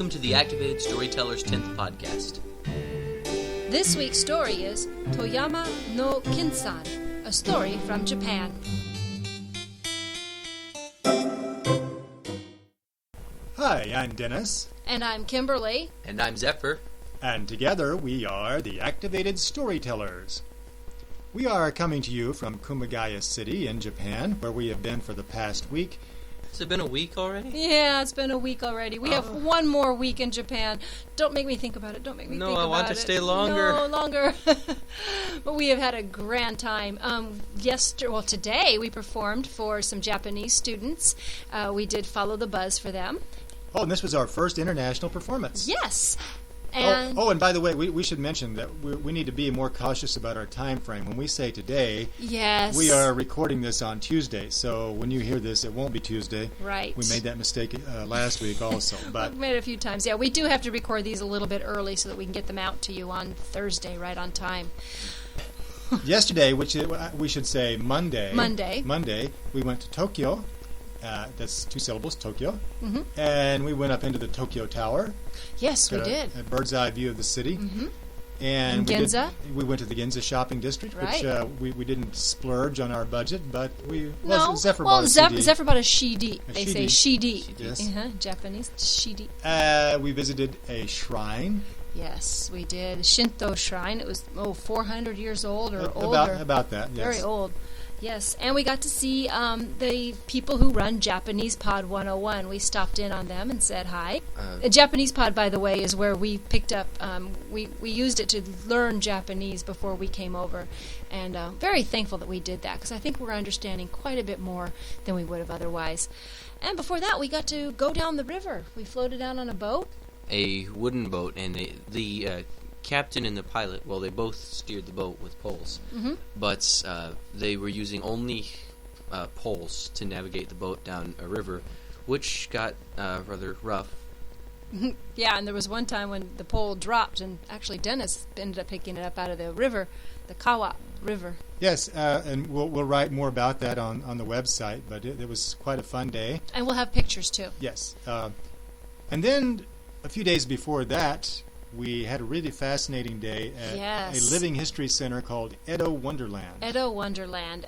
Welcome to the Activated Storyteller's 10th podcast. This week's story is Toyama no Kinsan, a story from Japan. Hi, I'm Dennis. And I'm Kimberly. And I'm Zephyr. And together we are the Activated Storytellers. We are coming to you from Kumagaya-city in Japan, where we have been for the past week. Has it been a week already? Yeah, it's been a week already. We have one more week in Japan. Don't make me think about it. No, I want to stay longer. No, longer. But we have had a grand time. Today we performed for some Japanese students. We did Follow the Buzz for them. Oh, and this was our first international performance. Yes. And and by the way, we should mention that we need to be more cautious about our time frame. When we say today, yes, we are recording this on Tuesday, so when you hear this, it won't be Tuesday. Right. We made that mistake last week also. But we've made it a few times. Yeah, we do have to record these a little bit early so that we can get them out to you on Thursday, right on time. Yesterday, which we should say Monday, we went to Tokyo. That's two syllables, Tokyo. Mm-hmm. And we went up into the Tokyo Tower. Yes, we did. A bird's eye view of the city. Mm-hmm. And Ginza. We went to the Ginza shopping district, right. Which we didn't splurge on our budget, but Zephyr bought a CD. Zephyr bought a shidi. They say shidi. Yes. Japanese shidi. We visited a shrine. Yes, we did. A Shinto shrine. It was 400 years old or older. About that, yes. Very old. Yes, and we got to see the people who run Japanese Pod 101. We stopped in on them and said hi. Japanese Pod, by the way, is where we picked up, we used it to learn Japanese before we came over. And very thankful that we did that, because I think we're understanding quite a bit more than we would have otherwise. And before that, we got to go down the river. We floated down on a boat. A wooden boat, and the captain and the pilot, well, they both steered the boat with poles, mm-hmm. but they were using only poles to navigate the boat down a river, which got rather rough. Yeah, and there was one time when the pole dropped, and actually Dennis ended up picking it up out of the river, the Kawa River. Yes, and we'll write more about that on the website, but it was quite a fun day. And we'll have pictures, too. Yes. And then a few days before that, we had a really fascinating day at a living history center called Edo Wonderland. Edo Wonderland.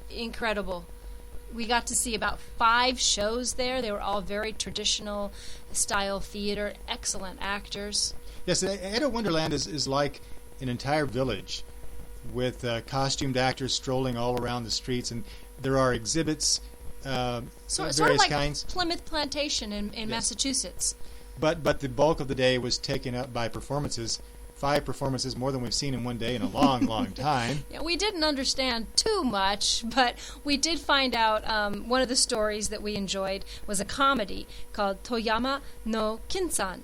Incredible. We got to see about 5 shows there. They were all very traditional style theater. Excellent actors. Yes, Edo Wonderland is like an entire village with costumed actors strolling all around the streets, and there are exhibits sort of various like kinds. Plymouth Plantation in yes. Massachusetts. But the bulk of the day was taken up by performances. 5 performances, more than we've seen in one day in a long, long time. Yeah, we didn't understand too much, but we did find out one of the stories that we enjoyed was a comedy called Toyama no Kinsan.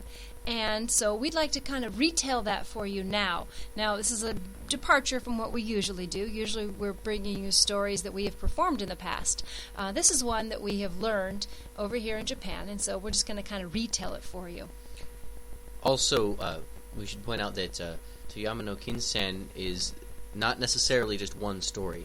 And so we'd like to kind of retell that for you now. Now, this is a departure from what we usually do. Usually we're bringing you stories that we have performed in the past. This is one that we have learned over here in Japan, and so we're just going to kind of retell it for you. Also, we should point out that Toyama no Kinsan is not necessarily just one story.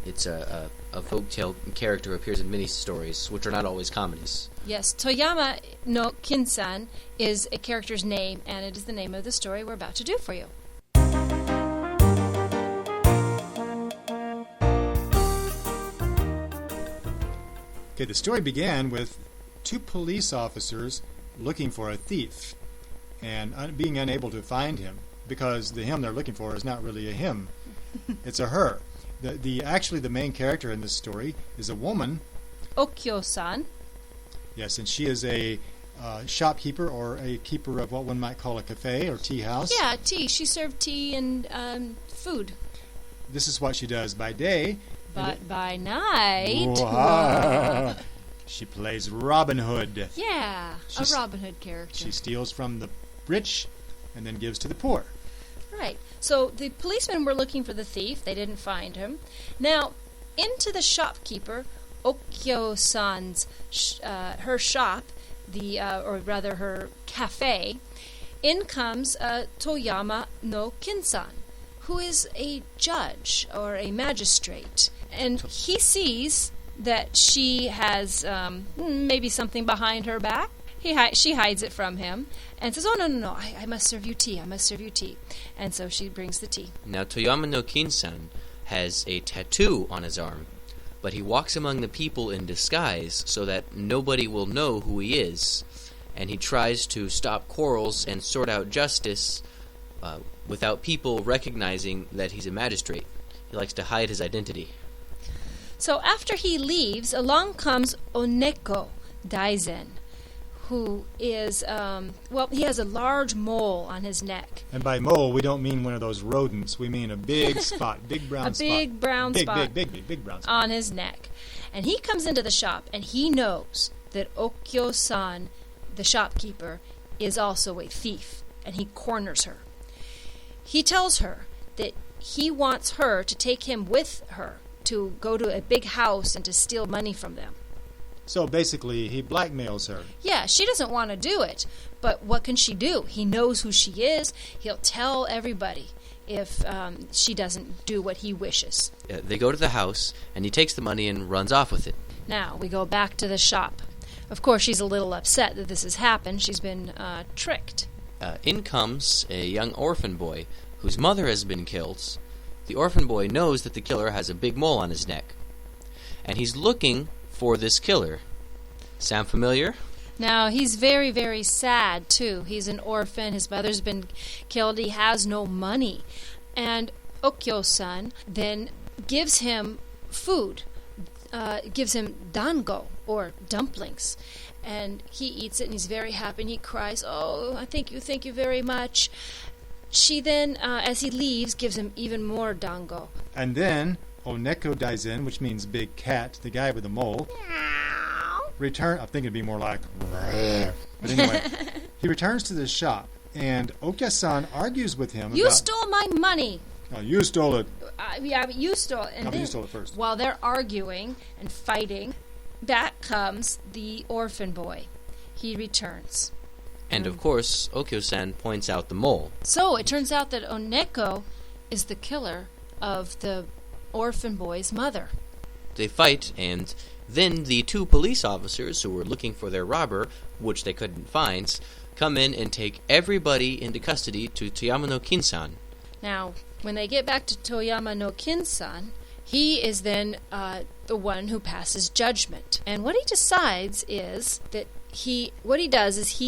It's a folktale character appears in many stories, which are not always comedies. Yes, Toyama no Kinsan is a character's name, and it is the name of the story we're about to do for you. Okay, the story began with 2 police officers looking for a thief and being unable to find him, because the him they're looking for is not really a him. It's a her. Actually, the main character in this story is a woman. Okyo-san. Yes, and she is a shopkeeper, or a keeper of what one might call a cafe or tea house. Yeah, tea. She served tea and food. This is what she does by day. But by night... Wow. She plays Robin Hood. Yeah, a Robin Hood character. She steals from the rich and then gives to the poor. Right. So the policemen were looking for the thief. They didn't find him. Now, into the shopkeeper, Okyo-san's, her shop, or rather her cafe, in comes Toyama no Kinsan, who is a judge or a magistrate. And he sees that she has maybe something behind her back, She hides it from him and says, "Oh, no, I must serve you tea. I must serve you tea." And so she brings the tea. Now, Toyama no Kinsan has a tattoo on his arm, but he walks among the people in disguise so that nobody will know who he is, and he tries to stop quarrels and sort out justice without people recognizing that he's a magistrate. He likes to hide his identity. So after he leaves, along comes Oneko Daizen, who is, he has a large mole on his neck. And by mole, we don't mean one of those rodents. We mean a big spot, big brown spot. A big brown spot. Big brown spot. On his neck. And he comes into the shop, and he knows that Okyo-san, the shopkeeper, is also a thief, and he corners her. He tells her that he wants her to take him with her to go to a big house and to steal money from them. So basically, he blackmails her. Yeah, she doesn't want to do it, but what can she do? He knows who she is. He'll tell everybody if she doesn't do what he wishes. They go to the house, and he takes the money and runs off with it. Now, we go back to the shop. Of course, she's a little upset that this has happened. She's been tricked. In comes a young orphan boy whose mother has been killed. The orphan boy knows that the killer has a big mole on his neck, and he's looking for this killer. Sound familiar? Now, he's very, very sad, too. He's an orphan. His mother's been killed. He has no money. And Okyo-san then gives him food, gives him dango, or dumplings. And he eats it, and he's very happy, and he cries, "Oh, thank you very much." She then, as he leaves, gives him even more dango. And then Oneko Daizen, which means big cat, the guy with the mole, I think it'd be more like, but anyway, he returns to the shop, and Okya-san argues with him. You stole my money. Oh, you stole it. Yeah, but you stole it. And no, then, you stole it first. While they're arguing and fighting, back comes the orphan boy. He returns. And of course, Okyo-san points out the mole. So it turns out that Oneko is the killer of the orphan boy's mother. They fight, and then the two police officers who were looking for their robber, which they couldn't find, come in and take everybody into custody to Toyama no Kinsan. Now, when they get back to Toyama no Kinsan, he is then the one who passes judgment. And what he decides is that he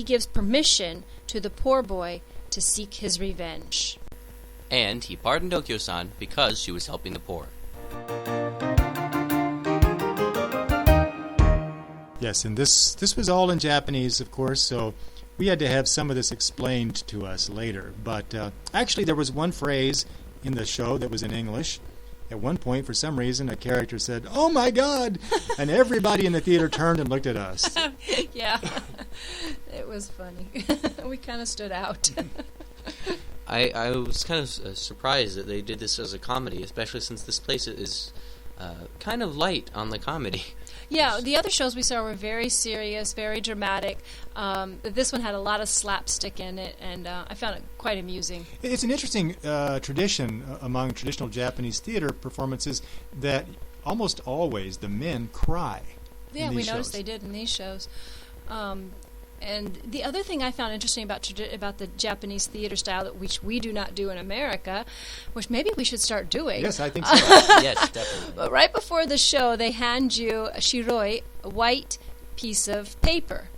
gives permission to the poor boy to seek his revenge. And he pardoned Okyo-san because she was helping the poor. Yes, and this was all in Japanese, of course, so we had to have some of this explained to us later. But actually, there was one phrase in the show that was in English. At one point, for some reason, a character said, "Oh my God!" and everybody in the theater turned and looked at us. Yeah, it was funny. We kind of stood out. I was kind of surprised that they did this as a comedy, especially since this place is kind of light on the comedy. Yeah, the other shows we saw were very serious, very dramatic. This one had a lot of slapstick in it, and I found it quite amusing. It's an interesting tradition among traditional Japanese theater performances that almost always the men cry. Yeah, we noticed they did in these shows. And the other thing I found interesting about the Japanese theater style, which we do not do in America, which maybe we should start doing. Yes, I think so. Yes, definitely. But right before the show, they hand you a shiroi, a white piece of paper.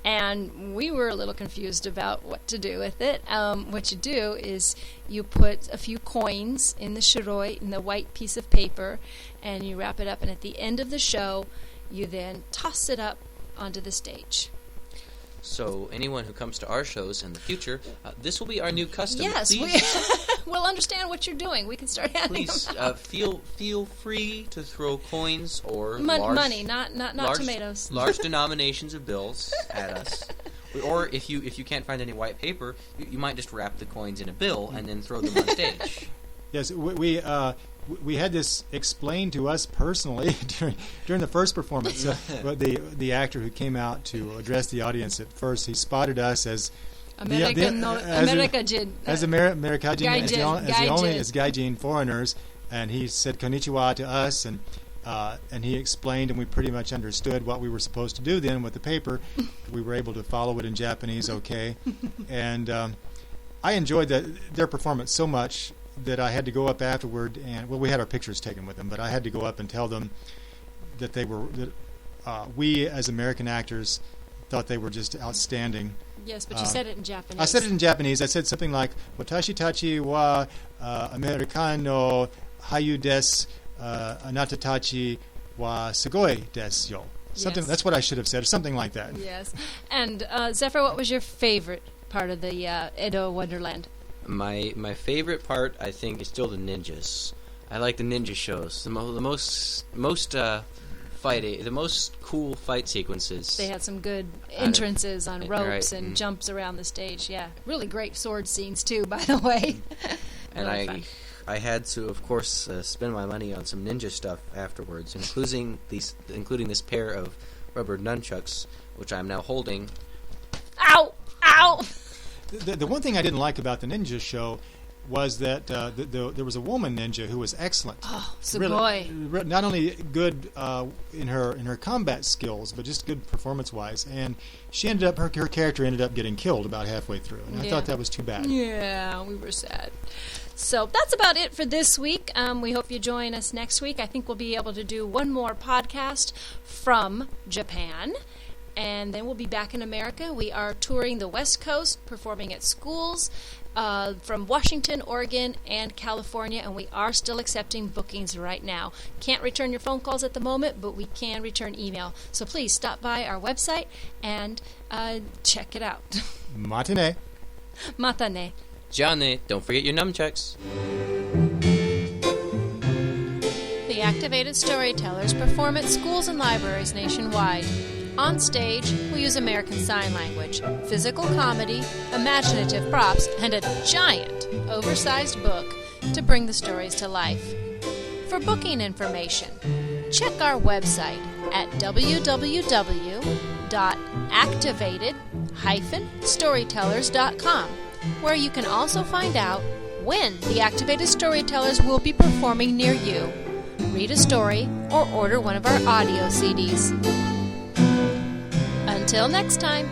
And we were a little confused about what to do with it. What you do is you put a few coins in the shiroi, in the white piece of paper, and you wrap it up. And at the end of the show, you then toss it up onto the stage. So anyone who comes to our shows in the future, this will be our new custom. Yes, we'll understand what you're doing. We can start handing them out. Feel free to throw coins or money, not tomatoes. Large denominations of bills at us. Or if you can't find any white paper, you might just wrap the coins in a bill and then throw them on stage. Yes, we had this explained to us personally during the first performance. The actor who came out to address the audience at first, he spotted us as Americajin, as Americajin, as gaijin foreigners, and he said konnichiwa to us, and and he explained, and we pretty much understood what we were supposed to do then with the paper. We were able to follow it in Japanese okay. And I enjoyed their performance so much that I had to go up afterward, and we had our pictures taken with them, but I had to go up and tell them that we as American actors thought they were just outstanding. Yes, but you said it in Japanese. I said it in Japanese. I said something like "Watashi tachi wa Americano hayu desu, anata tachi wa sugoi desu yo." Something. Yes. That's what I should have said, or something like that. Yes. And Zephyr, what was your favorite part of the Edo Wonderland? My favorite part, I think, is still the ninjas. I like the ninja shows. The most cool fight sequences. They had some good entrances on ropes right. and jumps around the stage. Yeah, really great sword scenes too, by the way. And really fun. I had to, of course, spend my money on some ninja stuff afterwards, including this pair of rubber nunchucks, which I'm now holding. Ow! Ow! The one thing I didn't like about the ninja show was that there was a woman ninja who was excellent. Oh, Sugoi. Really, not only good in her combat skills, but just good performance-wise. And her character ended up getting killed about halfway through, and I thought that was too bad. Yeah, we were sad. So that's about it for this week. We hope you join us next week. I think we'll be able to do one more podcast from Japan. And then we'll be back in America. We are touring the West Coast, performing at schools from Washington, Oregon, and California, and we are still accepting bookings right now. Can't return your phone calls at the moment, but we can return email. So please stop by our website and check it out. Matane. Matane. Jane, don't forget your nunchucks. The Activated Storytellers perform at schools and libraries nationwide. On stage, we use American Sign Language, physical comedy, imaginative props, and a giant, oversized book to bring the stories to life. For booking information, check our website at www.activated-storytellers.com, where you can also find out when the Activated Storytellers will be performing near you, read a story, or order one of our audio CDs. Until next time.